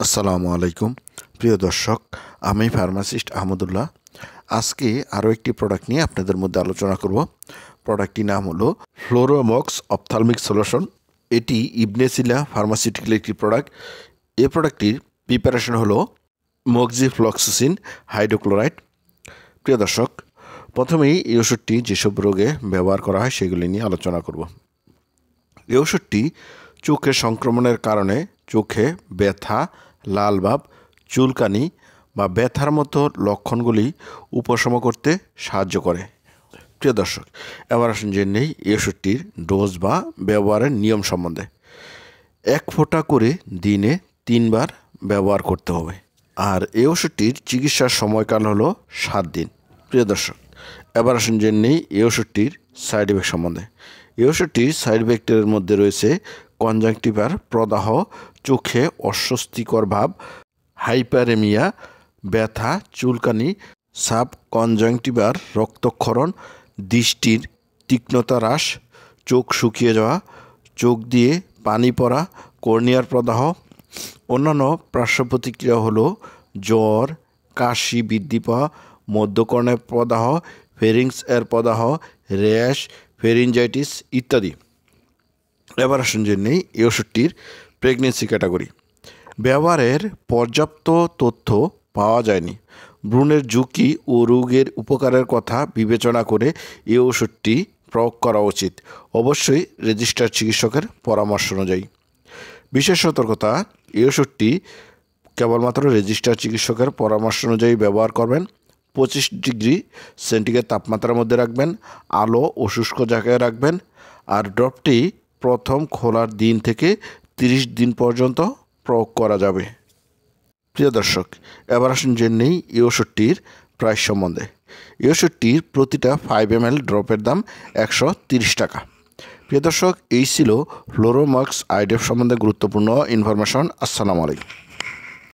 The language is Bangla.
আসসালামু আলাইকুম প্রিয় দর্শক, আমি ফার্মাসিস্ট আহমদুল্লাহ। আজকে আরও একটি প্রোডাক্ট নিয়ে আপনাদের মধ্যে আলোচনা করব। প্রোডাক্টটির নাম হলো ফ্লোরোমক্স অপথ্যালমিক সলিউশন। এটি ইবনে সিনা ফার্মাসিউটিক্যাল একটি প্রোডাক্ট। এই প্রোডাক্টটির প্রিপারেশন হলো মক্সিফ্লক্সাসিন হাইড্রোক্লোরাইড। প্রিয় দর্শক, প্রথমেই এই ওষুধটি যেসব রোগে ব্যবহার করা হয় সেগুলি নিয়ে আলোচনা করব। এই ওষুধটি চোখের সংক্রমণের কারণে চোখে ব্যথা, লালভাব, চুলকানি বা ব্যথার মতো লক্ষণগুলি উপশম করতে সাহায্য করে। প্রিয় দর্শক, এবার আসুন জেনে নেই এই ওষুধটির ডোজ বা ব্যবহারের নিয়ম সম্বন্ধে। 1 ফোঁটা করে দিনে 3 বার ব্যবহার করতে হবে। আর এই ওষুধটির চিকিৎসার সময়কাল হলো 7 দিন। প্রিয় দর্শক, এবার আসুন জেনে নেই এই ওষুধটির সাইড এফেক্ট সম্বন্ধে। এই ওষুধটির সাইড এফেক্টের মধ্যে রয়েছে কনজাংটিভার প্রদাহ, চোখে অস্বস্তিকর ভাব, হাইপারেমিয়া, ব্যথা, চুলকানি, সাব কনজাংটিভার রক্তক্ষরণ, দৃষ্টির তীক্ষ্ণতা হ্রাস, চোখ শুকিয়ে যাওয়া, চোখ দিয়ে পানি পড়া, কর্নিয়ার প্রদাহ। অন্যান্য পার্শ্ব প্রতিক্রিয়া হলো জ্বর, কাশি বৃদ্ধি পাওয়া, মধ্যকর্ণের প্রদাহ, ফেরিংস এর প্রদাহ, র্যাশ, ফেরিনজাইটিস ইত্যাদি। এবার আসুন জেনে এই ওষুধটির প্রেগনেন্সি ক্যাটাগরি। ব্যবহারের পর্যাপ্ত তথ্য পাওয়া যায়নি। ভ্রূণের ঝুঁকি ও রোগের উপকারের কথা বিবেচনা করে এই ওষুধটি প্রয়োগ করা উচিত, অবশ্যই রেজিস্টার্ড চিকিৎসকের পরামর্শ অনুযায়ী। বিশেষ সতর্কতা, এই ওষুধটি কেবলমাত্র রেজিস্টার্ড চিকিৎসকের পরামর্শ অনুযায়ী ব্যবহার করবেন। 25 ডিগ্রি সেন্টিগ্রেড তাপমাত্রার মধ্যে রাখবেন, আলো ও শুষ্ক জায়গায় রাখবেন। আর ড্রপটি প্রথম খোলার দিন থেকে 30 দিন পর্যন্ত প্রয়োগ করা যাবে। প্রিয় দর্শক, এবার আসুন জেনে নেই এই ওষুধটির প্রাইস সম্বন্ধে। এই ওষুধটির প্রতিটা 5 ml ড্রপের দাম 130 টাকা। প্রিয় দর্শক, এই ছিল ফ্লোরোমক্স আইডিএফ সম্বন্ধে গুরুত্বপূর্ণ ইনফরমেশন। আসসালামু আলাইকুম।